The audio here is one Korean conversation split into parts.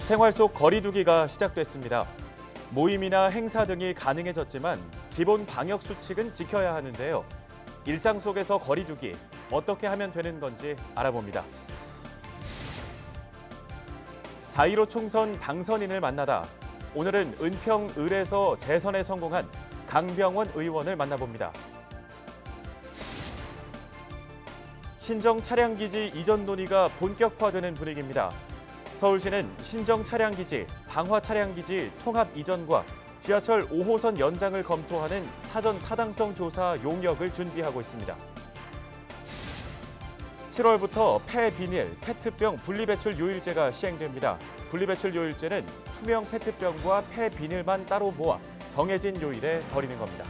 생활 속 거리 두기가 시작됐습니다. 모임이나 행사 등이 가능해졌지만 기본 방역 수칙은 지켜야 하는데요. 일상 속에서 거리 두기 어떻게 하면 되는 건지 알아봅니다. 4.15 총선 당선인을 만나다. 오늘은 은평 을에서 재선에 성공한 강병원 의원을 만나봅니다. 신정 차량기지 이전 논의가 본격화되는 분위기입니다. 서울시는 신정 차량기지, 방화 차량기지 통합 이전과 지하철 5호선 연장을 검토하는 사전 타당성 조사 용역을 준비하고 있습니다. 7월부터 폐비닐, 페트병 분리배출 요일제가 시행됩니다. 분리배출 요일제는 투명 페트병과 폐비닐만 따로 모아 정해진 요일에 버리는 겁니다.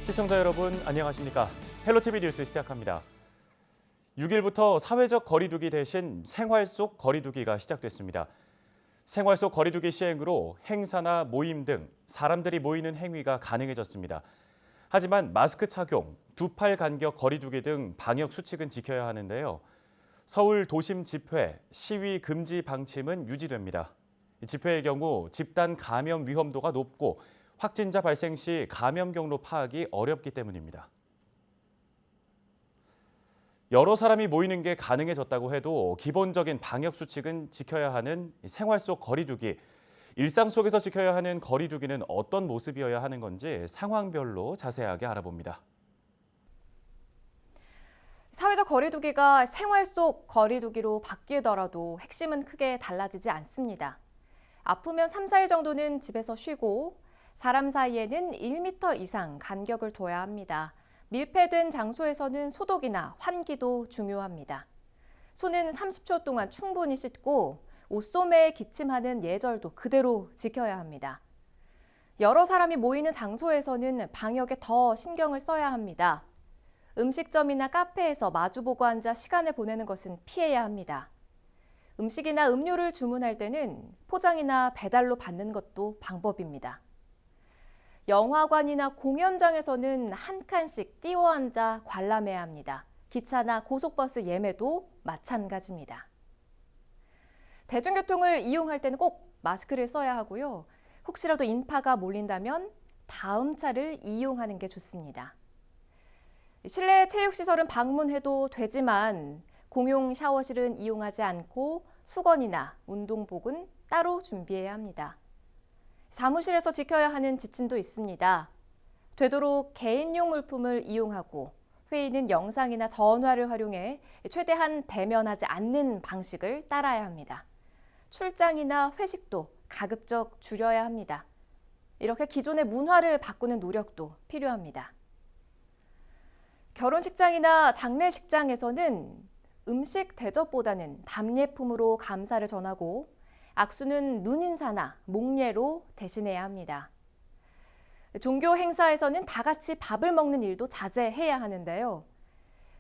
시청자 여러분 안녕하십니까? 헬로티비 뉴스 시작합니다. 6일부터 사회적 거리두기 대신 생활 속 거리두기가 시작됐습니다. 생활 속 거리두기 시행으로 행사나 모임 등 사람들이 모이는 행위가 가능해졌습니다. 하지만 마스크 착용, 두 팔 간격 거리두기 등 방역 수칙은 지켜야 하는데요. 서울 도심 집회, 시위 금지 방침은 유지됩니다. 집회의 경우 집단 감염 위험도가 높고 확진자 발생 시 감염 경로 파악이 어렵기 때문입니다. 여러 사람이 모이는 게 가능해졌다고 해도 기본적인 방역 수칙은 지켜야 하는 생활 속 거리두기, 일상 속에서 지켜야 하는 거리두기는 어떤 모습이어야 하는 건지 상황별로 자세하게 알아봅니다. 사회적 거리두기가 생활 속 거리두기로 바뀌더라도 핵심은 크게 달라지지 않습니다. 아프면 3, 4일 정도는 집에서 쉬고 사람 사이에는 1m 이상 간격을 둬야 합니다. 밀폐된 장소에서는 소독이나 환기도 중요합니다. 손은 30초 동안 충분히 씻고 옷소매에 기침하는 예절도 그대로 지켜야 합니다. 여러 사람이 모이는 장소에서는 방역에 더 신경을 써야 합니다. 음식점이나 카페에서 마주보고 앉아 시간을 보내는 것은 피해야 합니다. 음식이나 음료를 주문할 때는 포장이나 배달로 받는 것도 방법입니다. 영화관이나 공연장에서는 한 칸씩 띄워 앉아 관람해야 합니다. 기차나 고속버스 예매도 마찬가지입니다. 대중교통을 이용할 때는 꼭 마스크를 써야 하고요. 혹시라도 인파가 몰린다면 다음 차를 이용하는 게 좋습니다. 실내 체육시설은 방문해도 되지만 공용 샤워실은 이용하지 않고 수건이나 운동복은 따로 준비해야 합니다. 사무실에서 지켜야 하는 지침도 있습니다. 되도록 개인용 물품을 이용하고 회의는 영상이나 전화를 활용해 최대한 대면하지 않는 방식을 따라야 합니다. 출장이나 회식도 가급적 줄여야 합니다. 이렇게 기존의 문화를 바꾸는 노력도 필요합니다. 결혼식장이나 장례식장에서는 음식 대접보다는 답례품으로 감사를 전하고 악수는 눈인사나 목례로 대신해야 합니다. 종교 행사에서는 다 같이 밥을 먹는 일도 자제해야 하는데요.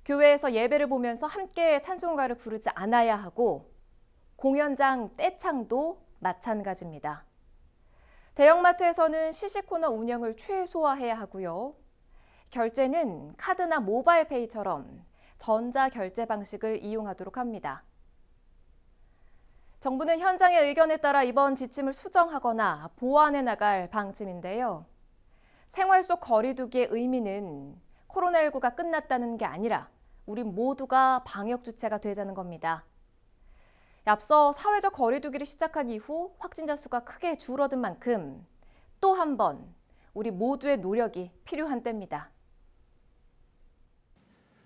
교회에서 예배를 보면서 함께 찬송가를 부르지 않아야 하고 공연장 떼창도 마찬가지입니다. 대형마트에서는 시식코너 운영을 최소화해야 하고요. 결제는 카드나 모바일페이처럼 전자결제 방식을 이용하도록 합니다. 정부는 현장의 의견에 따라 이번 지침을 수정하거나 보완해 나갈 방침인데요. 생활 속 거리두기의 의미는 코로나19가 끝났다는 게 아니라 우리 모두가 방역 주체가 되자는 겁니다. 앞서 사회적 거리두기를 시작한 이후 확진자 수가 크게 줄어든 만큼 또 한 번 우리 모두의 노력이 필요한 때입니다.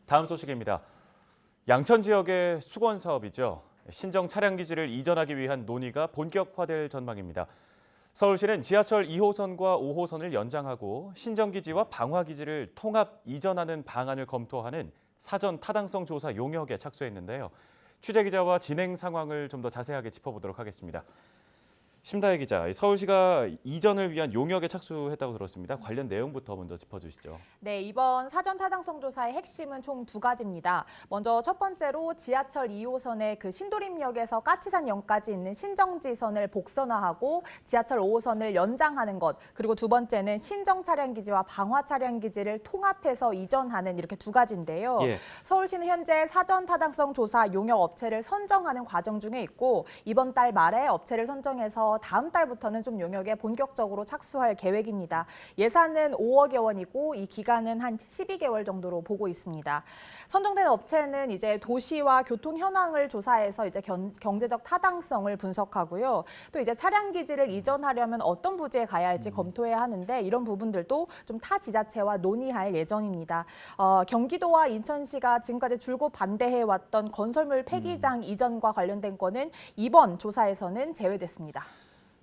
다음 소식입니다. 양천 지역의 수건 사업이죠. 신정 차량 기지를 이전하기 위한 논의가 본격화될 전망입니다. 서울시는 지하철 2호선과 5호선을 연장하고 신정 기지와 방화 기지를 통합 이전하는 방안을 검토하는 사전 타당성 조사 용역에 착수했는데요. 취재 기자와 진행 상황을 좀 더 자세하게 짚어보도록 하겠습니다. 심다혜 기자, 서울시가 이전을 위한 용역에 착수했다고 들었습니다. 관련 내용부터 먼저 짚어주시죠. 네, 이번 사전 타당성 조사의 핵심은 총 두 가지입니다. 먼저 첫 번째로 지하철 2호선의 그 신도림역에서 까치산역까지 있는 신정지선을 복선화하고 지하철 5호선을 연장하는 것. 그리고 두 번째는 신정 차량기지와 방화 차량기지를 통합해서 이전하는 이렇게 두 가지인데요. 예. 서울시는 현재 사전 타당성 조사 용역 업체를 선정하는 과정 중에 있고 이번 달 말에 업체를 선정해서 다음 달부터는 좀 용역에 본격적으로 착수할 계획입니다. 예산은 5억여 원이고 이 기간은 한 12개월 정도로 보고 있습니다. 선정된 업체는 이제 도시와 교통 현황을 조사해서 이제 경제적 타당성을 분석하고요. 또 이제 차량 기지를 이전하려면 어떤 부지에 가야 할지 검토해야 하는데 이런 부분들도 좀 타 지자체와 논의할 예정입니다. 경기도와 인천시가 지금까지 줄곧 반대해왔던 건설물 폐기장 이전과 관련된 거는 이번 조사에서는 제외됐습니다.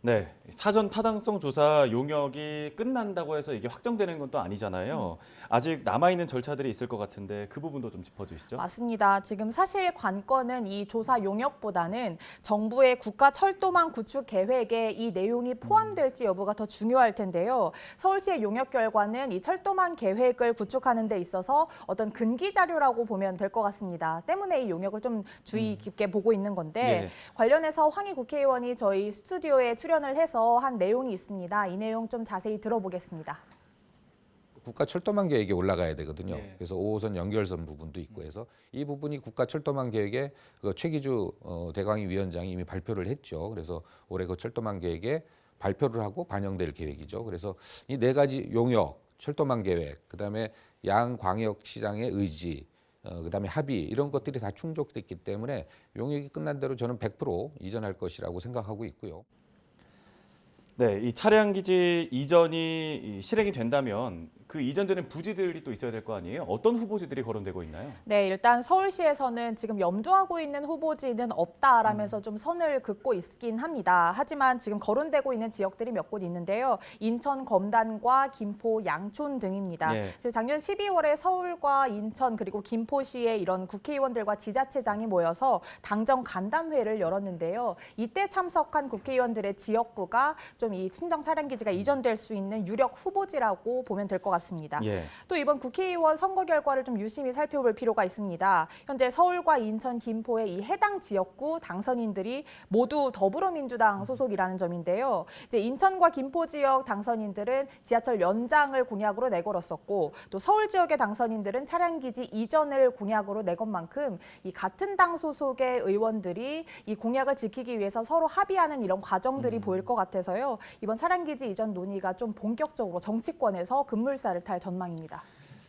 네, 사전 타당성 조사 용역이 끝난다고 해서 이게 확정되는 건 또 아니잖아요. 아직 남아있는 절차들이 있을 것 같은데 그 부분도 좀 짚어주시죠. 맞습니다. 지금 사실 관건은 이 조사 용역보다는 정부의 국가 철도망 구축 계획에 이 내용이 포함될지 여부가 더 중요할 텐데요. 서울시의 용역 결과는 이 철도망 계획을 구축하는 데 있어서 어떤 근기 자료라고 보면 될 것 같습니다. 때문에 이 용역을 좀 주의 깊게 보고 있는 건데 예. 관련해서 황희 국회의원이 저희 스튜디오에 출연을 해서 한 내용이 있습니다. 이 내용 좀 자세히 들어보겠습니다. 국가 철도망 계획에 올라가야 되거든요. 네. 그래서 5호선 연결선 부분도 있고 해서 이 부분이 국가 철도망 계획에 그 최기주 대광희 위원장이 이미 발표를 했죠. 그래서 올해 그 철도망 계획에 발표를 하고 반영될 계획이죠. 그래서 이 네 가지 용역, 철도망 계획, 그다음에 양광역시장의 의지, 그다음에 합의 이런 것들이 다 충족됐기 때문에 용역이 끝난 대로 저는 100% 이전할 것이라고 생각하고 있고요. 네, 이 차량 기지 이전이 실행이 된다면 그 이전되는 부지들이 또 있어야 될 거 아니에요? 어떤 후보지들이 거론되고 있나요? 네, 일단 서울시에서는 지금 염두하고 있는 후보지는 없다라면서 좀 선을 긋고 있긴 합니다. 하지만 지금 거론되고 있는 지역들이 몇 곳 있는데요. 인천 검단과 김포 양촌 등입니다. 예. 작년 12월에 서울과 인천 그리고 김포시의 이런 국회의원들과 지자체장이 모여서 당정 간담회를 열었는데요. 이때 참석한 국회의원들의 지역구가 좀 이 신정 차량 기지가 이전될 수 있는 유력 후보지라고 보면 될 것 같습니다. 예. 또 이번 국회의원 선거 결과를 좀 유심히 살펴볼 필요가 있습니다. 현재 서울과 인천, 김포의 이 해당 지역구 당선인들이 모두 더불어민주당 소속이라는 점인데요. 이제 인천과 김포 지역 당선인들은 지하철 연장을 공약으로 내걸었었고 또 서울 지역의 당선인들은 차량 기지 이전을 공약으로 내건 만큼 이 같은 당 소속의 의원들이 이 공약을 지키기 위해서 서로 합의하는 이런 과정들이 보일 것 같아서요. 이번 차량 기지 이전 논의가 좀 본격적으로 정치권에서 급물살을 탈 전망입니다.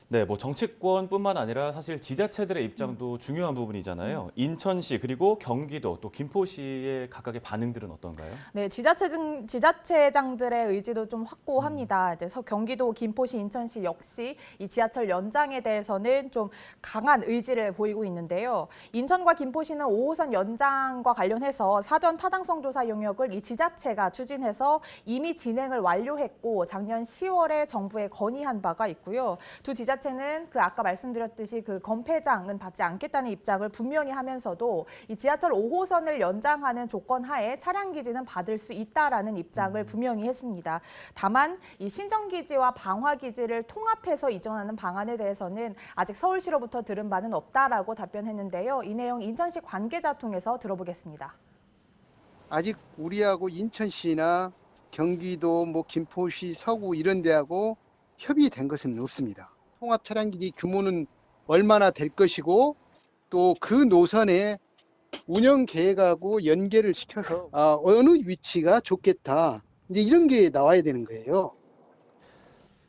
네, 뭐 정치권뿐만 아니라 사실 지자체들의 입장도 중요한 부분이잖아요. 인천시 그리고 경기도 또 김포시의 각각의 반응들은 어떤가요? 네, 지자체장들의 의지도 좀 확고합니다. 이제 경기도, 김포시, 인천시 역시 이 지하철 연장에 대해서는 좀 강한 의지를 보이고 있는데요. 인천과 김포시는 5호선 연장과 관련해서 사전 타당성 조사 용역을 이 지자체가 추진해서 이미 진행을 완료했고 작년 10월에 정부에 건의한 바가 있고요. 두 지자체는 그 아까 말씀드렸듯이 그 건폐장은 받지 않겠다는 입장을 분명히 하면서도 이 지하철 5호선을 연장하는 조건 하에 차량 기지는 받을 수 있다라는 입장을 분명히 했습니다. 다만 이 신정 기지와 방화 기지를 통합해서 이전하는 방안에 대해서는 아직 서울시로부터 들은 바는 없다라고 답변했는데요. 이 내용 인천시 관계자 통해서 들어보겠습니다. 아직 우리하고 인천시나 경기도, 김포시, 서구 이런 데하고 협의된 것은 없습니다. 통합 차량 기지 규모는 얼마나 될 것이고 또 그 노선의 운영 계획하고 연계를 시켜서 어느 위치가 좋겠다. 이제 이런 게 나와야 되는 거예요.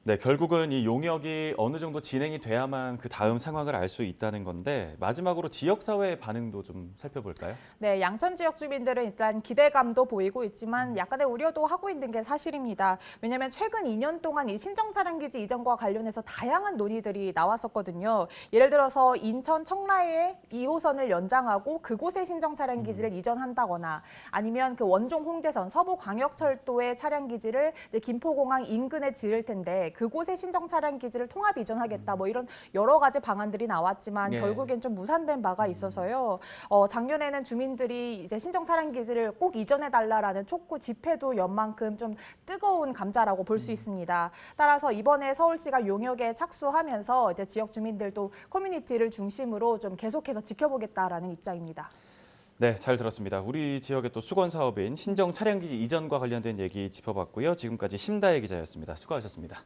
네, 결국은 이 용역이 어느 정도 진행이 돼야만 그 다음 상황을 알 수 있다는 건데 마지막으로 지역사회의 반응도 좀 살펴볼까요? 네, 양천 지역 주민들은 일단 기대감도 보이고 있지만 약간의 우려도 하고 있는 게 사실입니다. 왜냐하면 최근 2년 동안 이 신정 차량 기지 이전과 관련해서 다양한 논의들이 나왔었거든요. 예를 들어서 인천 청라에 2호선을 연장하고 그곳에 신정 차량 기지를 이전한다거나 아니면 그 원종 홍대선 서부 광역철도의 차량 기지를 이제 김포공항 인근에 지을 텐데 그곳의 신정 차량 기지를 통합 이전하겠다 뭐 이런 여러 가지 방안들이 나왔지만 예. 결국엔 좀 무산된 바가 있어서요. 작년에는 주민들이 이제 신정 차량 기지를 꼭 이전해 달라라는 촉구 집회도 연만큼 좀 뜨거운 감자라고 볼 수 있습니다. 따라서 이번에 서울시가 용역에 착수하면서 이제 지역 주민들도 커뮤니티를 중심으로 좀 계속해서 지켜보겠다라는 입장입니다. 네, 잘 들었습니다. 우리 지역의 또 수건 사업인 신정 차량기지 이전과 관련된 얘기 짚어봤고요. 지금까지 심다혜 기자였습니다. 수고하셨습니다.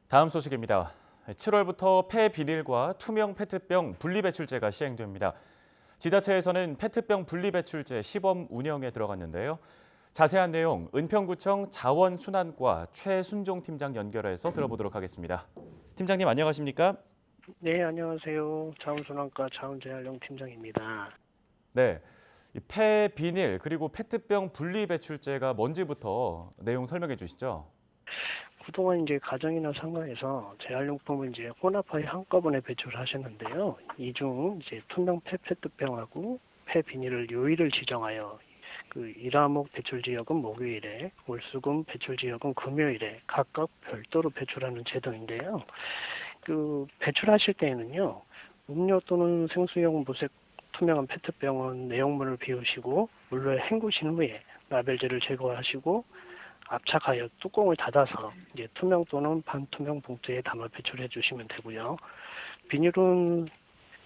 다음 소식입니다. 7월부터 폐비닐과 투명 페트병 분리배출제가 시행됩니다. 지자체에서는 페트병 분리배출제 시범 운영에 들어갔는데요. 자세한 내용 은평구청 자원순환과 최순종 팀장 연결해서 들어보도록 하겠습니다. 팀장님 안녕하십니까? 네, 안녕하세요. 자원순환과 자원재활용 팀장입니다. 네, 이 폐비닐 그리고 페트병 분리배출제가 뭔지부터 내용 설명해 주시죠. 그동안 이제 가정이나 상가에서 재활용품을 이제 혼합하여 한꺼번에 배출하셨는데요. 이 중 이제 투명 페트병하고 폐비닐을 요일을 지정하여 그 일화목 배출 지역은 목요일에, 월수금 배출 지역은 금요일에 각각 별도로 배출하는 제도인데요. 그 배출하실 때에는요, 음료 또는 생수용 무색 투명한 페트병은 내용물을 비우시고 물로 헹구신 후에 라벨제를 제거하시고 압착하여 뚜껑을 닫아서 이제 투명 또는 반투명 봉투에 담아 배출해 주시면 되고요.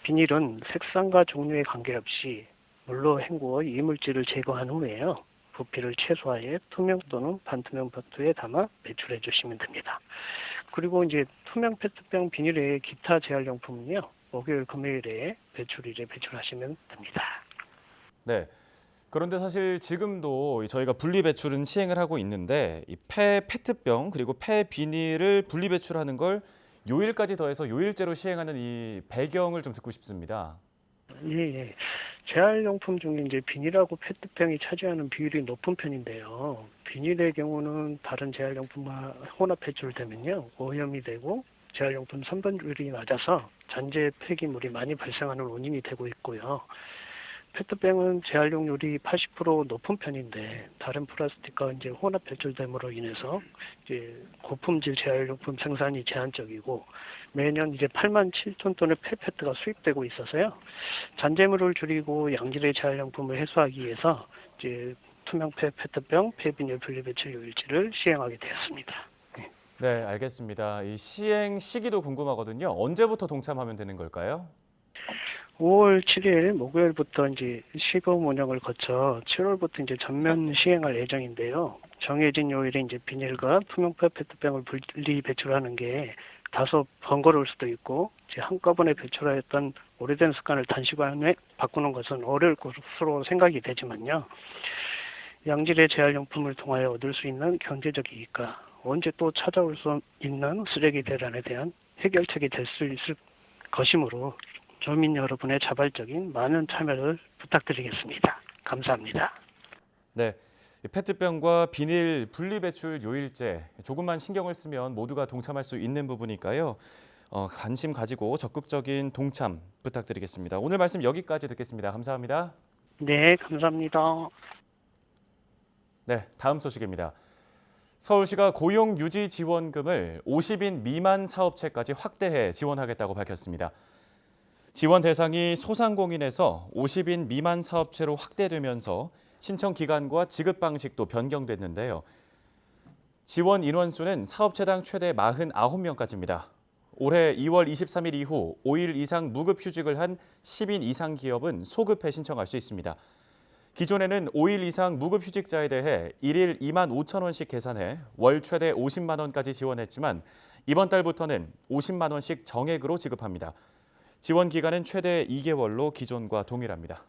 비닐은 색상과 종류에 관계없이 물로 헹구어 이물질을 제거한 후에요. 부피를 최소화해 투명 또는 반투명 봉투에 담아 배출해 주시면 됩니다. 그리고 이제 투명 페트병 비닐 외에 기타 재활용품은요. 목요일, 금요일에 배출하시면 됩니다. 네. 그런데 사실 지금도 저희가 분리배출은 시행을 하고 있는데 이 페트병 그리고 폐비닐을 분리배출하는 걸 요일까지 더해서 요일제로 시행하는 이 배경을 좀 듣고 싶습니다. 예. 재활용품 중에 이제 비닐하고 페트병이 차지하는 비율이 높은 편인데요. 비닐의 경우는 다른 재활용품과 혼합 배출되면요. 오염이 되고 재활용품 선분율이 낮아서 잔재 폐기물이 많이 발생하는 원인이 되고 있고요. 페트병은 재활용률이 80% 높은 편인데 다른 플라스틱과 이제 혼합 배출됨으로 인해서 이제 고품질 재활용품 생산이 제한적이고 매년 이제 8만 7천 톤의 폐페트가 수입되고 있어서요. 잔재물을 줄이고 양질의 재활용품을 해소하기 위해서 이제 투명 페트병 폐비닐 분리배출 요일제를 시행하게 되었습니다. 네, 알겠습니다. 이 시행 시기도 궁금하거든요. 언제부터 동참하면 되는 걸까요? 5월 7일 목요일부터 이제 시범 운영을 거쳐 7월부터 이제 전면 시행할 예정인데요. 정해진 요일에 이제 비닐과 투명 페트병을 분리 배출하는 게 다소 번거로울 수도 있고 이제 한꺼번에 배출하였던 오래된 습관을 단시간에 바꾸는 것은 어려울 것으로 생각이 되지만요. 양질의 재활용품을 통하여 얻을 수 있는 경제적 이익과 언제 또 찾아올 수 있는 쓰레기 대란에 대한 해결책이 될 수 있을 것이므로 주민 여러분의 자발적인 많은 참여를 부탁드리겠습니다. 감사합니다. 네, 이 페트병과 비닐 분리배출 요일제 조금만 신경을 쓰면 모두가 동참할 수 있는 부분이니까요. 관심 가지고 적극적인 동참 부탁드리겠습니다. 오늘 말씀 여기까지 듣겠습니다. 감사합니다. 네, 감사합니다. 네, 다음 소식입니다. 서울시가 고용유지지원금을 50인 미만 사업체까지 확대해 지원하겠다고 밝혔습니다. 지원 대상이 소상공인에서 50인 미만 사업체로 확대되면서 신청 기간과 지급 방식도 변경됐는데요. 지원 인원수는 사업체당 최대 49명까지입니다. 올해 2월 23일 이후 5일 이상 무급휴직을 한 10인 이상 기업은 소급해 신청할 수 있습니다. 기존에는 5일 이상 무급휴직자에 대해 일일 2만 5천 원씩 계산해 월 최대 50만 원까지 지원했지만 이번 달부터는 50만 원씩 정액으로 지급합니다. 지원 기간은 최대 2개월로 기존과 동일합니다.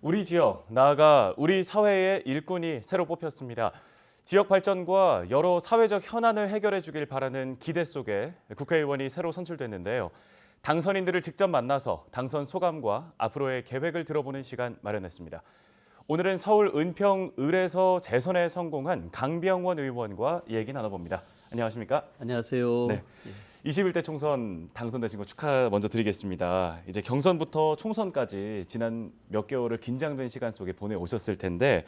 우리 지역, 나아가 우리 사회의 일꾼이 새로 뽑혔습니다. 지역 발전과 여러 사회적 현안을 해결해 주길 바라는 기대 속에 국회의원이 새로 선출됐는데요. 당선인들을 직접 만나서 당선 소감과 앞으로의 계획을 들어보는 시간 마련했습니다. 오늘은 서울 은평 을에서 재선에 성공한 강병원 의원과 얘기 나눠봅니다. 안녕하십니까? 안녕하세요. 네. 21대 총선 당선되신 거 축하 먼저 드리겠습니다. 이제 경선부터 총선까지 지난 몇 개월을 긴장된 시간 속에 보내오셨을 텐데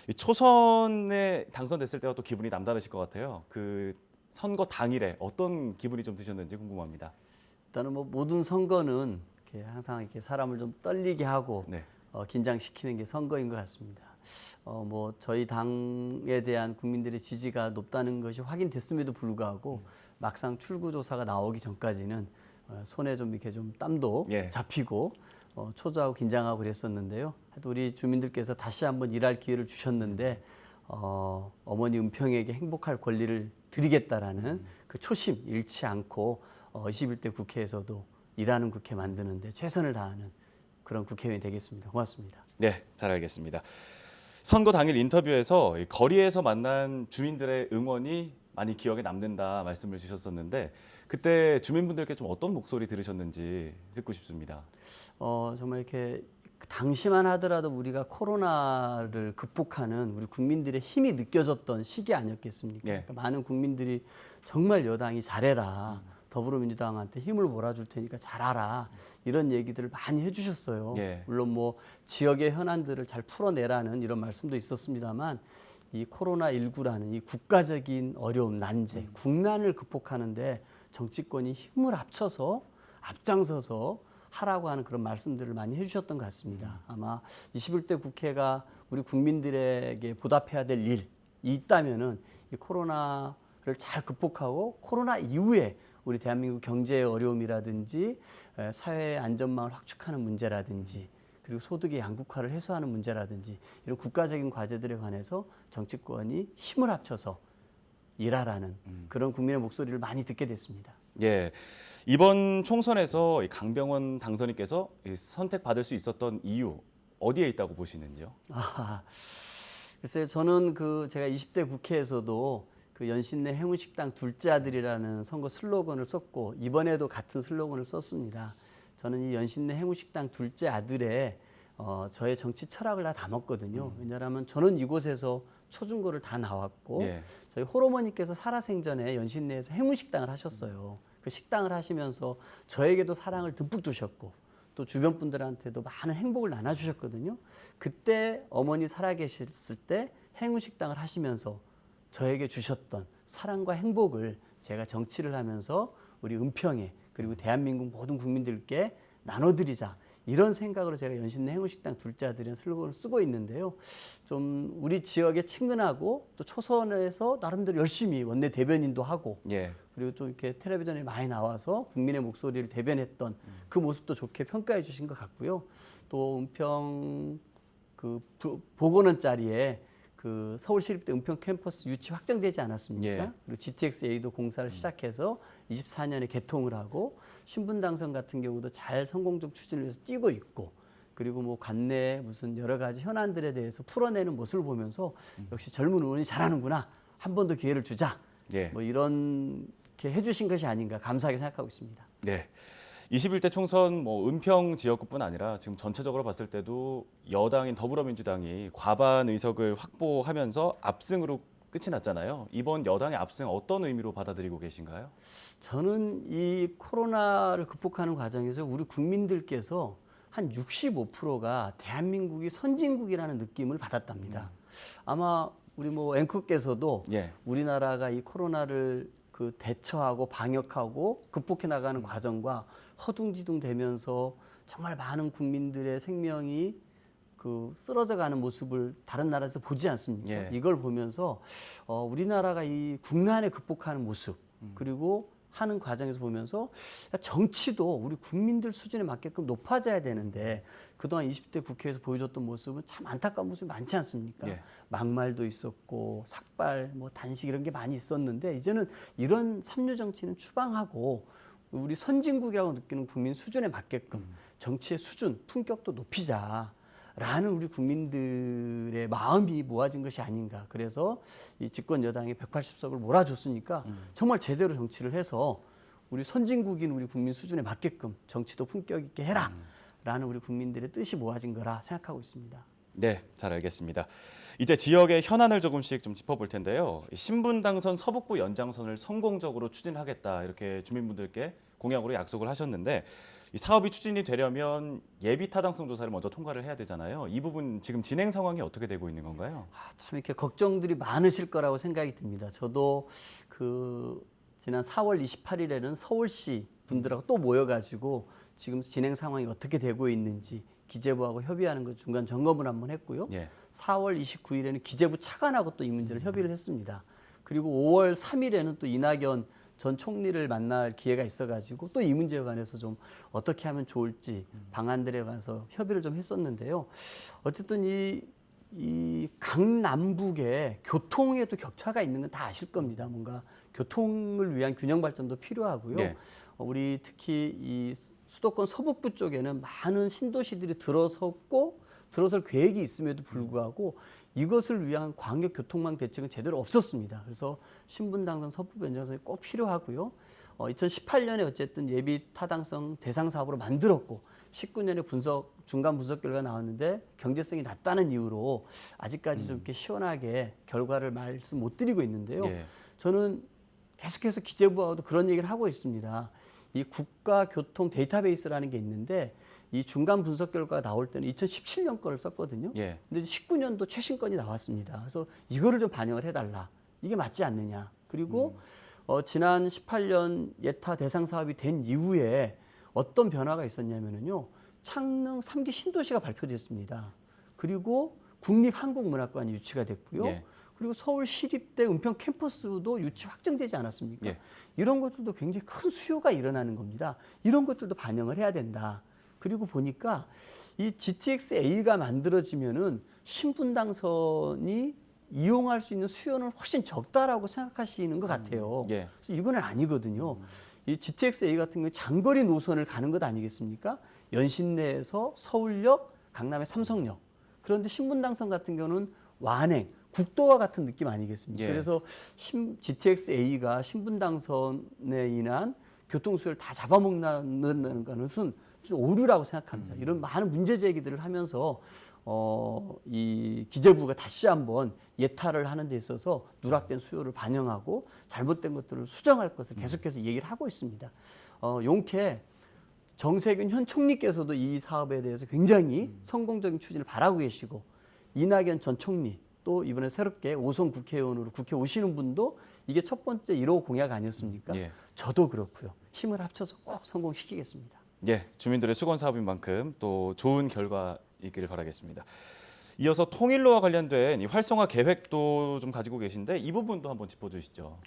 이 초선에 당선됐을 때와 또 기분이 남다르실 것 같아요. 그 선거 당일에 어떤 기분이 좀 드셨는지 궁금합니다. 일단은 뭐 모든 선거는 이렇게 항상 이렇게 사람을 좀 떨리게 하고 네. 긴장시키는 게 선거인 것 같습니다. 뭐 저희 당에 대한 국민들의 지지가 높다는 것이 확인됐음에도 불구하고 막상 출구조사가 나오기 전까지는 손에 좀 이렇게 좀 땀도 예. 잡히고 초조하고 긴장하고 그랬었는데요. 하여튼 우리 주민들께서 다시 한번 일할 기회를 주셨는데 어머니 은평에게 행복할 권리를 드리겠다라는 그 초심 잃지 않고 21대 국회에서도 일하는 국회 만드는데 최선을 다하는 그런 국회의원이 되겠습니다. 고맙습니다. 네, 잘 알겠습니다. 선거 당일 인터뷰에서 이 거리에서 만난 주민들의 응원이 많이 기억에 남는다 말씀을 주셨었는데 그때 주민분들께 좀 어떤 목소리 들으셨는지 듣고 싶습니다. 정말 이렇게 당시만 하더라도 우리가 코로나를 극복하는 우리 국민들의 힘이 느껴졌던 시기 아니었겠습니까? 예. 그러니까 많은 국민들이 정말 여당이 잘해라. 더불어민주당한테 힘을 몰아줄 테니까 잘하라. 이런 얘기들을 많이 해주셨어요. 예. 물론 뭐 지역의 현안들을 잘 풀어내라는 이런 말씀도 있었습니다만 이 코로나19라는 이 국가적인 어려움, 난제, 국난을 극복하는데 정치권이 힘을 합쳐서 앞장서서 하라고 하는 그런 말씀들을 많이 해주셨던 것 같습니다. 아마 21대 국회가 우리 국민들에게 보답해야 될 일이 있다면은 이 코로나를 잘 극복하고 코로나 이후에 우리 대한민국 경제의 어려움이라든지 사회의 안전망을 확충하는 문제라든지 그리고 소득의 양극화를 해소하는 문제라든지 이런 국가적인 과제들에 관해서 정치권이 힘을 합쳐서 일하라는 그런 국민의 목소리를 많이 듣게 됐습니다. 예, 이번 총선에서 이 강병원 당선인께서 선택받을 수 있었던 이유 어디에 있다고 보시는지요? 글쎄요, 저는 제가 20대 국회에서도 그 연신내 행운식당 둘째 아들이라는 선거 슬로건을 썼고 이번에도 같은 슬로건을 썼습니다. 저는 이 연신내 행운식당 둘째 아들에 저의 정치 철학을 다 담았거든요. 왜냐하면 저는 이곳에서 초중고를 다 나왔고 예. 저희 홀어머니께서 살아생전에 연신내에서 행운식당을 하셨어요. 그 식당을 하시면서 저에게도 사랑을 듬뿍 두셨고 또 주변 분들한테도 많은 행복을 나눠주셨거든요. 그때 어머니 살아계셨을 때 행운식당을 하시면서 저에게 주셨던 사랑과 행복을 제가 정치를 하면서 우리 은평에 그리고 대한민국 모든 국민들께 나눠드리자 이런 생각으로 제가 연신내 행운식당 둘째 아들이라는 슬로건을 쓰고 있는데요. 좀 우리 지역에 친근하고 또 초선에서 나름대로 열심히 원내 대변인도 하고 예. 그리고 또 이렇게 텔레비전에 많이 나와서 국민의 목소리를 대변했던 그 모습도 좋게 평가해 주신 것 같고요. 또 은평 그 보건원짜리에 그 서울시립대 은평 캠퍼스 유치 확정되지 않았습니까? 예. 그리고 GTX-A도 공사를 시작해서 24년에 개통을 하고 신분 당선 같은 경우도 잘 성공적 추진을 위해서 뛰고 있고 그리고 뭐 관내 무슨 여러 가지 현안들에 대해서 풀어내는 모습을 보면서 역시 젊은 의원이 잘하는구나. 한 번 더 기회를 주자. 예. 뭐 이렇게 해주신 것이 아닌가 감사하게 생각하고 있습니다. 네. 21대 총선 은평 지역구뿐 아니라 지금 전체적으로 봤을 때도 여당인 더불어민주당이 과반 의석을 확보하면서 압승으로 끝이 났잖아요. 이번 여당의 압승 어떤 의미로 받아들이고 계신가요? 저는 이 코로나를 극복하는 과정에서 우리 국민들께서 한 65%가 대한민국이 선진국이라는 느낌을 받았답니다. 아마 우리 앵커께서도 예. 우리나라가 이 코로나를 대처하고 방역하고 극복해 나가는 과정과 허둥지둥 되면서 정말 많은 국민들의 생명이 쓰러져가는 모습을 다른 나라에서 보지 않습니까? 예. 이걸 보면서 우리나라가 이 국난에 극복하는 모습 그리고 하는 과정에서 보면서 정치도 우리 국민들 수준에 맞게끔 높아져야 되는데 그동안 20대 국회에서 보여줬던 모습은 참 안타까운 모습이 많지 않습니까? 예. 막말도 있었고 삭발, 단식 이런 게 많이 있었는데 이제는 이런 삼류 정치는 추방하고 우리 선진국이라고 느끼는 국민 수준에 맞게끔 정치의 수준, 품격도 높이자라는 우리 국민들의 마음이 모아진 것이 아닌가. 그래서 이 집권 여당이 180석을 몰아줬으니까 정말 제대로 정치를 해서 우리 선진국인 우리 국민 수준에 맞게끔 정치도 품격 있게 해라라는 우리 국민들의 뜻이 모아진 거라 생각하고 있습니다. 네, 잘 알겠습니다. 이제 지역의 현안을 조금씩 좀 짚어볼 텐데요. 신분 당선 서북부 연장선을 성공적으로 추진하겠다 이렇게 주민분들께 공약으로 약속을 하셨는데 이 사업이 추진이 되려면 예비 타당성 조사를 먼저 통과를 해야 되잖아요. 이 부분 지금 진행 상황이 어떻게 되고 있는 건가요? 참 이렇게 걱정들이 많으실 거라고 생각이 듭니다. 저도 지난 4월 28일에는 서울시 분들하고 또 모여가지고 지금 진행 상황이 어떻게 되고 있는지 기재부하고 협의하는 거 중간 점검을 한번 했고요. 예. 4월 29일에는 기재부 차관하고 또 이 문제를 협의를 했습니다. 그리고 5월 3일에는 또 이낙연 전 총리를 만날 기회가 있어가지고 또 이 문제에 관해서 좀 어떻게 하면 좋을지 방안들에 관해서 협의를 좀 했었는데요. 어쨌든 이 강남북에 교통에도 격차가 있는 건 다 아실 겁니다. 뭔가 교통을 위한 균형 발전도 필요하고요. 네. 우리 특히 이 수도권 서북부 쪽에는 많은 신도시들이 들어설 계획이 있음에도 불구하고 이것을 위한 광역 교통망 대책은 제대로 없었습니다. 그래서 신분 당선 서북부 연장선이 꼭 필요하고요. 2018년에 어쨌든 예비 타당성 대상 사업으로 만들었고 19년에 중간 분석 결과 나왔는데 경제성이 낮다는 이유로 아직까지 좀 이렇게 시원하게 결과를 말씀 못 드리고 있는데요. 예. 저는 계속해서 기재부하고도 그런 얘기를 하고 있습니다. 이 국가교통 데이터베이스라는 게 있는데 이 중간 분석 결과가 나올 때는 2017년 거를 썼거든요. 예. 근데 19년도 최신 건이 나왔습니다. 그래서 이거를 좀 반영을 해달라. 이게 맞지 않느냐. 그리고 지난 18년 예타 대상 사업이 된 이후에 어떤 변화가 있었냐면요. 창릉 3기 신도시가 발표됐습니다. 그리고 국립한국문학관이 유치가 됐고요. 예. 그리고 서울시립대 은평 캠퍼스도 유치 확정되지 않았습니까? 예. 이런 것들도 굉장히 큰 수요가 일어나는 겁니다. 이런 것들도 반영을 해야 된다. 그리고 보니까 이 GTX-A가 만들어지면은 신분 당선이 이용할 수 있는 수요는 훨씬 적다라고 생각하시는 것 같아요. 예. 그래서 이거는 아니거든요. 이 GTX-A 같은 경우 장거리 노선을 가는 것 아니겠습니까? 연신내에서 서울역, 강남의 삼성역. 그런데 신분 당선 같은 경우는 완행, 국도와 같은 느낌 아니겠습니까? 예. 그래서 GTX-A가 신분 당선에 인한 교통 수요를 다 잡아먹는다는 것은 좀 오류라고 생각합니다. 이런 많은 문제 제기들을 하면서 이 기재부가 다시 한번 예타를 하는 데 있어서 누락된 수요를 반영하고 잘못된 것들을 수정할 것을 계속해서 얘기를 하고 있습니다. 용케 정세균 현 총리께서도 이 사업에 대해서 굉장히 성공적인 추진을 바라고 계시고 이낙연 전 총리 또 이번에 새롭게 오선 국회의원으로 국회 오시는 분도 이게 첫 번째 1호 공약 아니었습니까? 예. 저도 그렇고요. 힘을 합쳐서 꼭 성공시키겠습니다. 예, 주민들의 수건 사업인 만큼 또 좋은 결과 있기를 바라겠습니다. 이어서 통일로와 관련된 이 활성화 계획도 좀 가지고 계신데 이 부분도 한번 짚어주시죠.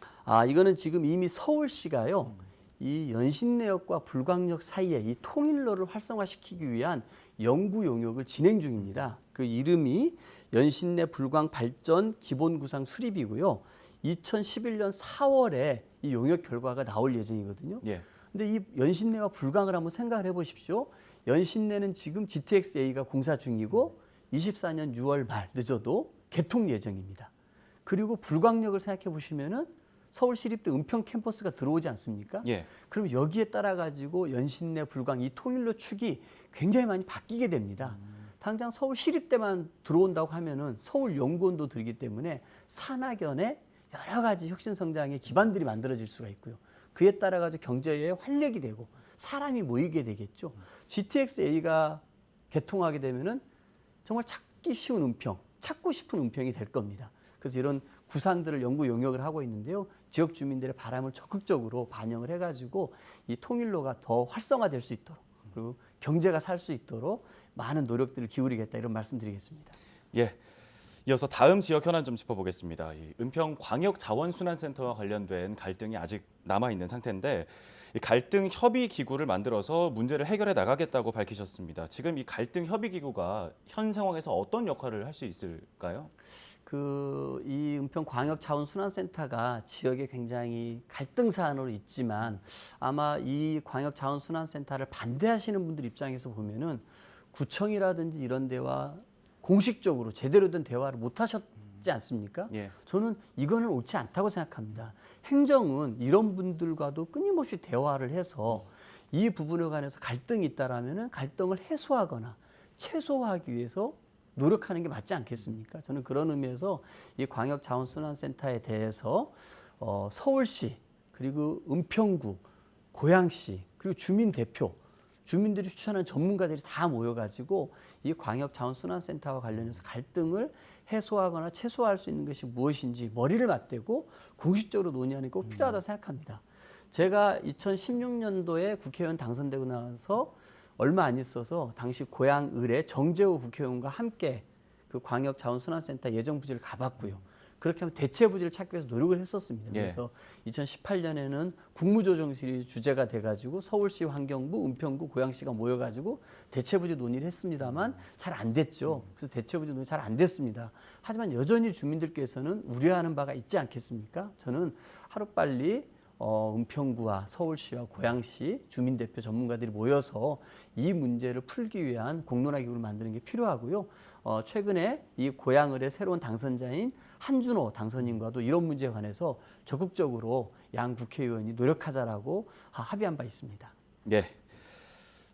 이거는 지금 이미 서울시가요. 이 연신내역과 불광역 사이에 이 통일로를 활성화시키기 위한 연구 용역을 진행 중입니다. 그 이름이 연신내 불광 발전 기본 구상 수립이고요. 2011년 4월에 이 용역 결과가 나올 예정이거든요. 예. 근데 이 연신내와 불광을 한번 생각을 해보십시오. 연신내는 지금 GTX-A가 공사 중이고 24년 6월 말 늦어도 개통 예정입니다. 그리고 불광역을 생각해 보시면은 서울시립대 은평 캠퍼스가 들어오지 않습니까? 예. 그럼 여기에 따라 가지고 연신내 불광 이 통일로 축이 굉장히 많이 바뀌게 됩니다. 당장 서울시립대만 들어온다고 하면은 서울연구원도 들기 때문에 산학연의 여러 가지 혁신 성장의 기반들이 만들어질 수가 있고요. 그에 따라 가지고 경제에 활력이 되고 사람이 모이게 되겠죠. GTX-A가 개통하게 되면은 정말 찾기 쉬운 은평, 찾고 싶은 은평이 될 겁니다. 그래서 이런 구상들을 연구 용역을 하고 있는데요. 지역 주민들의 바람을 적극적으로 반영을 해가지고 이 통일로가 더 활성화될 수 있도록 그리고 경제가 살 수 있도록 많은 노력들을 기울이겠다 이런 말씀드리겠습니다. 예. 이어서 다음 지역 현안 좀 짚어보겠습니다. 이 은평 광역 자원순환센터와 관련된 갈등이 아직 남아 있는 상태인데 이 갈등 협의 기구를 만들어서 문제를 해결해 나가겠다고 밝히셨습니다. 지금 이 갈등 협의 기구가 현 상황에서 어떤 역할을 할 수 있을까요? 이 은평 광역 자원순환센터가 지역에 굉장히 갈등 사안으로 있지만 아마 이 광역 자원순환센터를 반대하시는 분들 입장에서 보면은 구청이라든지 이런 데와 공식적으로 제대로 된 대화를 못 하셨던 하지 않습니까? 예. 저는 이거는 옳지 않다고 생각합니다. 행정은 이런 분들과도 끊임없이 대화를 해서 이 부분에 관해서 갈등이 있다라면은 갈등을 해소하거나 최소화하기 위해서 노력하는 게 맞지 않겠습니까? 저는 그런 의미에서 이 광역자원순환센터에 대해서 서울시 그리고 은평구, 고양시 그리고 주민 대표, 주민들이 추천한 전문가들이 다 모여가지고 이 광역자원순환센터와 관련해서 갈등을 해소하거나 최소화할 수 있는 것이 무엇인지 머리를 맞대고 공식적으로 논의하는 게 꼭 필요하다고 생각합니다. 제가 2016년도에 국회의원 당선되고 나서 얼마 안 있어서 당시 고향 을의 정재호 국회의원과 함께 그 광역자원순환센터 예정부지를 가봤고요. 그렇게 하면 대체부지를 찾기 위해서 노력을 했었습니다. 예. 그래서 2018년에는 국무조정실이 주제가 돼가지고 서울시, 환경부, 은평구, 고양시가 모여가지고 대체부지 논의를 했습니다만 잘 안 됐죠. 그래서 대체부지 논의 잘 안 됐습니다. 하지만 여전히 주민들께서는 우려하는 바가 있지 않겠습니까? 저는 하루빨리 은평구와 서울시와 고양시 주민대표 전문가들이 모여서 이 문제를 풀기 위한 공론화 기구를 만드는 게 필요하고요. 최근에 이 고양을의 새로운 당선자인 한준호 당선인과도 이런 문제에 관해서 적극적으로 양 국회의원이 노력하자라고 합의한 바 있습니다. 예.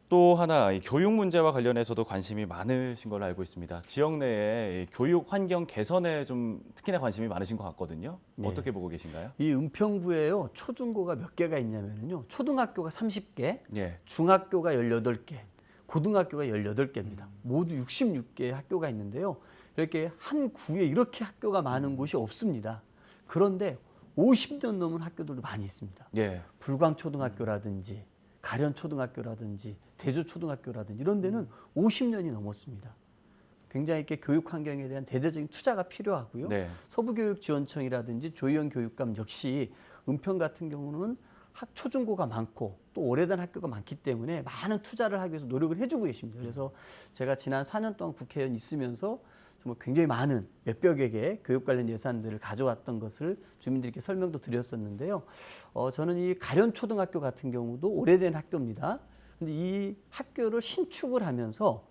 또 하나 이 교육 문제와 관련해서도 관심이 많으신 걸로 알고 있습니다. 지역 내에 이 교육 환경 개선에 좀 특히나 관심이 많으신 것 같거든요. 네. 어떻게 보고 계신가요? 이 은평구에요. 초중고가 몇 개가 있냐면요. 초등학교가 30개, 예. 중학교가 18개, 고등학교가 18개입니다. 모두 66개의 학교가 있는데요. 이렇게 한 구에 이렇게 학교가 많은 곳이 없습니다. 그런데 50년 넘은 학교들도 많이 있습니다. 예. 불광초등학교라든지 가련초등학교라든지 대조초등학교라든지 이런 데는 50년이 넘었습니다. 굉장히 이렇게 교육 환경에 대한 대대적인 투자가 필요하고요. 네. 서부교육지원청이라든지 조희연 교육감 역시 은평 같은 경우는 초중고가 많고 또 오래된 학교가 많기 때문에 많은 투자를 하기 위해서 노력을 해주고 계십니다. 그래서 제가 지난 4년 동안 국회의원 있으면서 정말 굉장히 많은 몇백여 개의 교육 관련 예산들을 가져왔던 것을 주민들께 설명도 드렸었는데요. 저는 이 가련초등학교 같은 경우도 오래된 학교입니다. 근데 이 학교를 신축을 하면서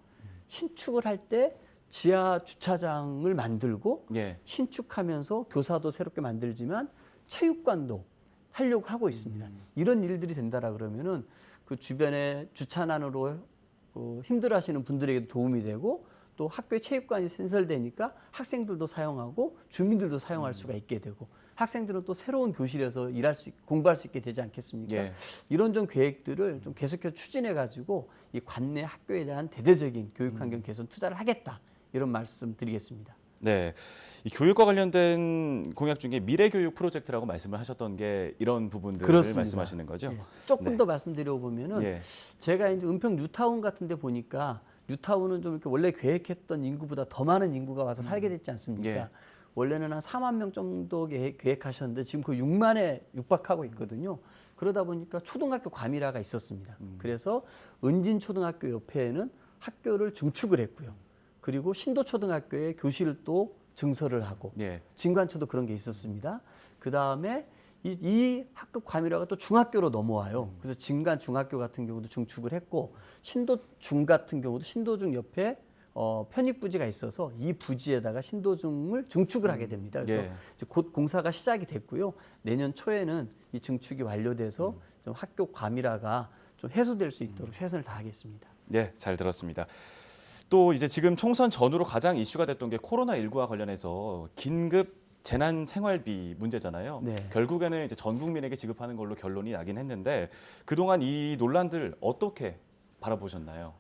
신축을 할 때 지하 주차장을 만들고 예. 신축하면서 교사도 새롭게 만들지만 체육관도 하려고 하고 있습니다. 이런 일들이 된다라 그러면은 그 주변에 주차난으로 힘들어하시는 분들에게 도움이 되고 또 학교에 체육관이 신설되니까 학생들도 사용하고 주민들도 사용할 수가 있게 되고 학생들은 또 새로운 교실에서 공부할 수 있게 되지 않겠습니까? 예. 이런 좀 계획들을 좀 계속해서 추진해 가지고 이 관내 학교에 대한 대대적인 교육 환경 개선 투자를 하겠다 이런 말씀 드리겠습니다. 네. 이 교육과 관련된 공약 중에 미래교육 프로젝트라고 말씀을 하셨던 게 이런 부분들을 그렇습니다. 말씀하시는 거죠? 예. 조금 네. 더 말씀드려 보면은 예. 제가 이제 은평 뉴타운 같은 데 보니까 뉴타운은 좀 이렇게 원래 계획했던 인구보다 더 많은 인구가 와서 살게 됐지 않습니까? 예. 원래는 한 4만 명 정도 계획하셨는데 지금 그 6만에 육박하고 있거든요. 그러다 보니까 초등학교 과밀화가 있었습니다. 그래서 은진초등학교 옆에는 학교를 증축을 했고요. 그리고 신도초등학교에 교실을 또 증설을 하고 예. 진관초도 그런 게 있었습니다. 그다음에 이 학급 과밀화가 또 중학교로 넘어와요. 그래서 진관 중학교 같은 경우도 증축을 했고 신도중 같은 경우도 신도중 옆에 편입부지가 있어서 이 부지에다가 신도중을 증축을 하게 됩니다. 그래서 예. 이제 곧 공사가 시작이 됐고요. 내년 초에는 이 증축이 완료돼서 좀 학교 과밀화가 좀 해소될 수 있도록 최선을 다하겠습니다. 네, 잘 들었습니다. 또 이제 지금 총선 전후로 가장 이슈가 됐던 게 코로나19와 관련해서 긴급 재난 생활비 문제잖아요. 네. 결국에는 이제 전 국민에게 지급하는 걸로 결론이 나긴 했는데 그동안 이 논란들 어떻게 바라보셨나요?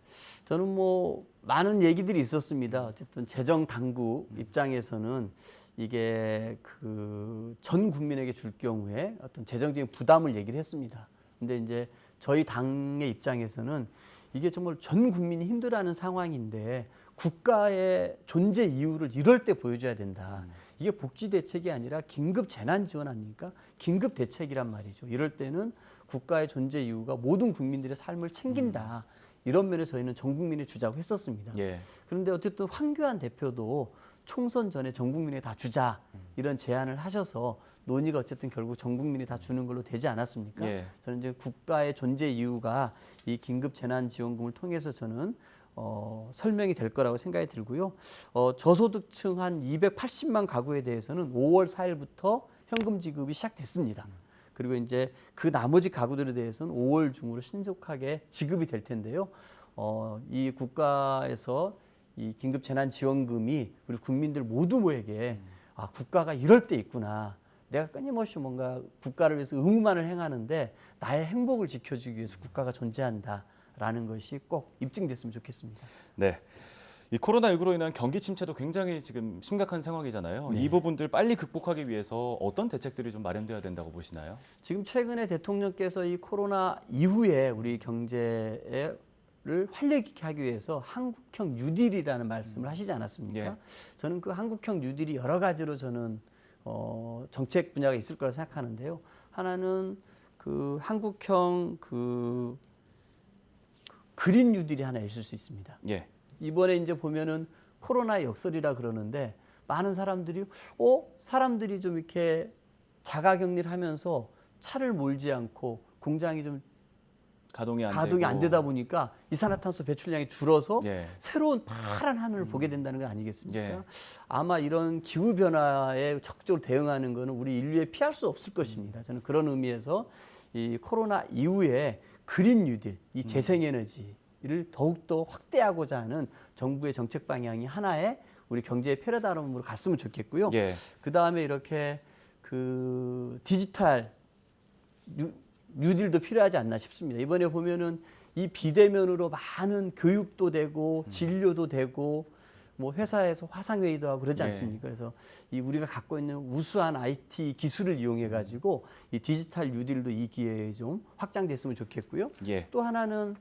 저는 뭐 많은 얘기들이 있었습니다. 어쨌든 재정 당국 입장에서는 이게 그 전 국민에게 줄 경우에 어떤 재정적인 부담을 얘기를 했습니다. 근데 이제 저희 당의 입장에서는 이게 정말 전 국민이 힘들어하는 상황인데 국가의 존재 이유를 이럴 때 보여줘야 된다. 이게 복지 대책이 아니라 긴급 재난 지원 아닙니까? 긴급 대책이란 말이죠. 이럴 때는 국가의 존재 이유가 모든 국민들의 삶을 챙긴다. 이런 면에서 저희는 전 국민의 주자고 했었습니다. 예. 그런데 어쨌든 황교안 대표도 총선 전에 전 국민에 다 주자 이런 제안을 하셔서 논의가 어쨌든 결국 전 국민이 다 주는 걸로 되지 않았습니까? 예. 저는 이제 국가의 존재 이유가 이 긴급 재난 지원금을 통해서 저는 설명이 될 거라고 생각이 들고요. 저소득층 한 280만 가구에 대해서는 5월 4일부터 현금 지급이 시작됐습니다. 그리고 이제 그 나머지 가구들에 대해서는 5월 중으로 신속하게 지급이 될 텐데요. 이 국가에서 이 긴급 재난 지원금이 우리 국민들 모두에게 국가가 이럴 때 있구나. 내가 끊임없이 뭔가 국가를 위해서 의무만을 행하는데 나의 행복을 지켜주기 위해서 국가가 존재한다라는 것이 꼭 입증됐으면 좋겠습니다. 네. 이 코로나19로 인한 경기 침체도 굉장히 지금 심각한 상황이잖아요. 네. 이 부분들 빨리 극복하기 위해서 어떤 대책들이 좀 마련돼야 된다고 보시나요? 지금 최근에 대통령께서 이 코로나 이후에 우리 경제를 활력 있게 하기 위해서 한국형 뉴딜이라는 말씀을 하시지 않았습니까? 예. 저는 그 한국형 뉴딜이 여러 가지로 저는 정책 분야가 있을 거라 생각하는데요. 하나는 그 한국형 그 그린 뉴딜이 하나 있을 수 있습니다. 예. 이번에 이제 보면은 코로나의 역설이라 그러는데 많은 사람들이 사람들이 좀 이렇게 자가격리를 하면서 차를 몰지 않고 공장이 좀 가동이 안 되다 보니까 이산화탄소 배출량이 줄어서 예. 새로운 파란 하늘을 보게 된다는 거 아니겠습니까? 예. 아마 이런 기후 변화에 적극적으로 대응하는 것은 우리 인류에 피할 수 없을 것입니다. 저는 그런 의미에서 이 코로나 이후에 그린 뉴딜, 이 재생에너지를 더욱더 확대하고자 하는 정부의 정책 방향이 하나의 우리 경제의 패러다임으로 갔으면 좋겠고요. 예. 그 다음에 이렇게 그 디지털 뉴딜도 필요하지 않나 싶습니다. 이번에 보면은 이 비대면으로 많은 교육도 되고 진료도 되고 뭐 회사에서 화상회의도 하고 그러지 않습니까? 그래서 이 우리가 갖고 있는 우수한 IT 기술을 이용해 가지고 이 디지털 뉴딜도 이 기회에 좀 확장됐으면 좋겠고요. 예. 또 하나는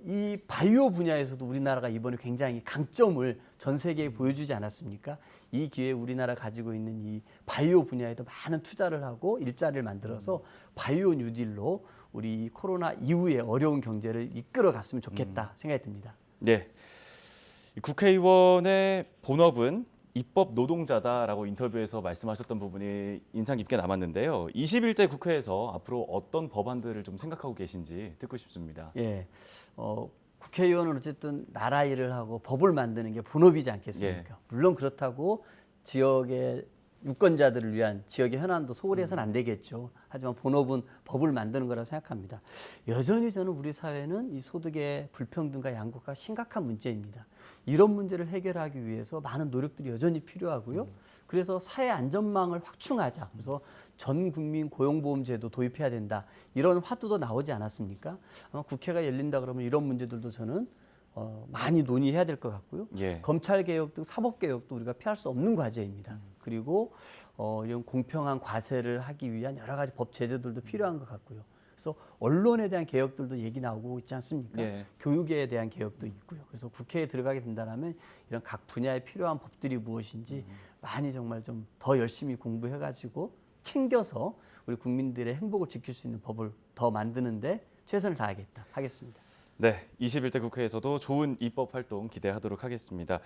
이 바이오 분야에서도 우리나라가 이번에 굉장히 강점을 전 세계에 보여주지 않았습니까? 이 기회에 우리나라 가지고 있는 이 바이오 분야에도 많은 투자를 하고 일자리를 만들어서 바이오 뉴딜로 우리 코로나 이후에 어려운 경제를 이끌어 갔으면 좋겠다 생각이 듭니다. 네. 국회의원의 본업은 입법 노동자다라고 인터뷰에서 말씀하셨던 부분이 인상 깊게 남았는데요. 21대 국회에서 앞으로 어떤 법안들을 좀 생각하고 계신지 듣고 싶습니다. 예, 국회의원은 어쨌든 나라 일을 하고 법을 만드는 게 본업이지 않겠습니까? 물론 그렇다고 지역의 유권자들을 위한 지역의 현안도 소홀히 해서는 안 되겠죠. 하지만 본업은 법을 만드는 거라고 생각합니다. 여전히 저는 우리 사회는 이 소득의 불평등과 양극화가 심각한 문제입니다. 이런 문제를 해결하기 위해서 많은 노력들이 여전히 필요하고요. 그래서 사회 안전망을 확충하자. 그래서 전 국민 고용보험제도 도입해야 된다. 이런 화두도 나오지 않았습니까? 아마 국회가 열린다 그러면 이런 문제들도 저는 많이 논의해야 될 것 같고요. 예. 검찰 개혁 등 사법 개혁도 우리가 피할 수 없는 과제입니다. 그리고 이런 공평한 과세를 하기 위한 여러 가지 법 제도들도 필요한 것 같고요. 그래서 언론에 대한 개혁들도 얘기 나오고 있지 않습니까? 예. 교육에 대한 개혁도 있고요. 그래서 국회에 들어가게 된다면 이런 각 분야에 필요한 법들이 무엇인지 많이 정말 좀 더 열심히 공부해가지고 챙겨서 우리 국민들의 행복을 지킬 수 있는 법을 더 만드는데 최선을 하겠습니다. 네, 21대 국회에서도 좋은 입법 활동 기대하도록 하겠습니다.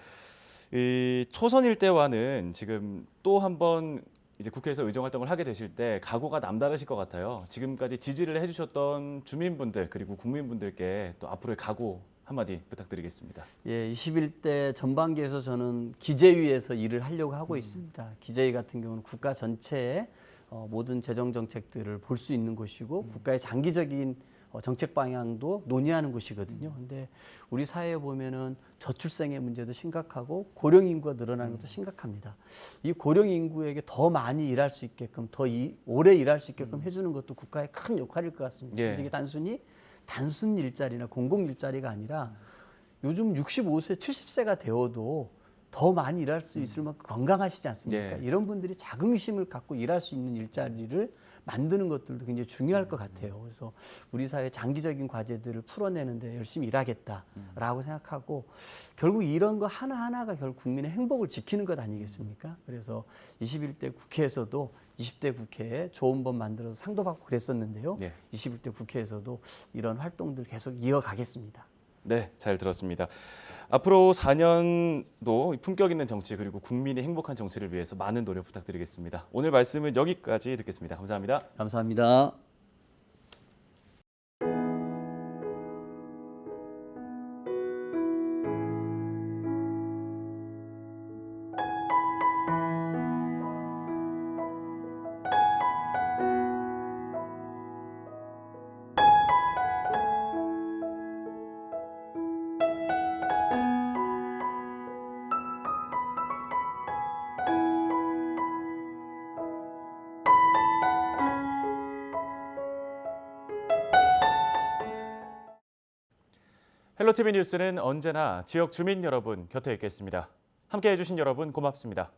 이 초선 일대와는 지금 또 한 번 이제 국회에서 의정 활동을 하게 되실 때 각오가 남다르실 것 같아요. 지금까지 지지를 해주셨던 주민분들 그리고 국민분들께 또 앞으로의 각오 한마디 부탁드리겠습니다. 예, 21대 전반기에서 저는 기재위에서 일을 하려고 하고 있습니다. 기재위 같은 경우는 국가 전체의 모든 재정 정책들을 볼 수 있는 곳이고 국가의 장기적인 정책 방향도 논의하는 곳이거든요. 근데 우리 사회에 보면은 저출생의 문제도 심각하고 고령 인구가 늘어나는 것도 심각합니다. 이 고령 인구에게 더 많이 일할 수 있게끔 오래 일할 수 있게끔 해주는 것도 국가의 큰 역할일 것 같습니다. 예. 근데 이게 단순 일자리나 공공 일자리가 아니라 요즘 65세, 70세가 되어도 더 많이 일할 수 있을 만큼 건강하시지 않습니까? 예. 이런 분들이 자긍심을 갖고 일할 수 있는 일자리를 만드는 것들도 굉장히 중요할 것 같아요. 그래서 우리 사회 장기적인 과제들을 풀어내는데 열심히 일하겠다라고 생각하고 결국 이런 거 하나하나가 결국 국민의 행복을 지키는 것 아니겠습니까? 그래서 21대 국회에서도 20대 국회에 좋은 법 만들어서 상도 받고 그랬었는데요. 네. 21대 국회에서도 이런 활동들 계속 이어가겠습니다. 네, 잘 들었습니다. 앞으로 4년도 품격 있는 정치 그리고 국민의 행복한 정치를 위해서 많은 노력 부탁드리겠습니다. 오늘 말씀은 여기까지 듣겠습니다. 감사합니다. 감사합니다. 헬로티비 뉴스는 언제나 지역 주민 여러분 곁에 있겠습니다. 함께해 주신 여러분 고맙습니다.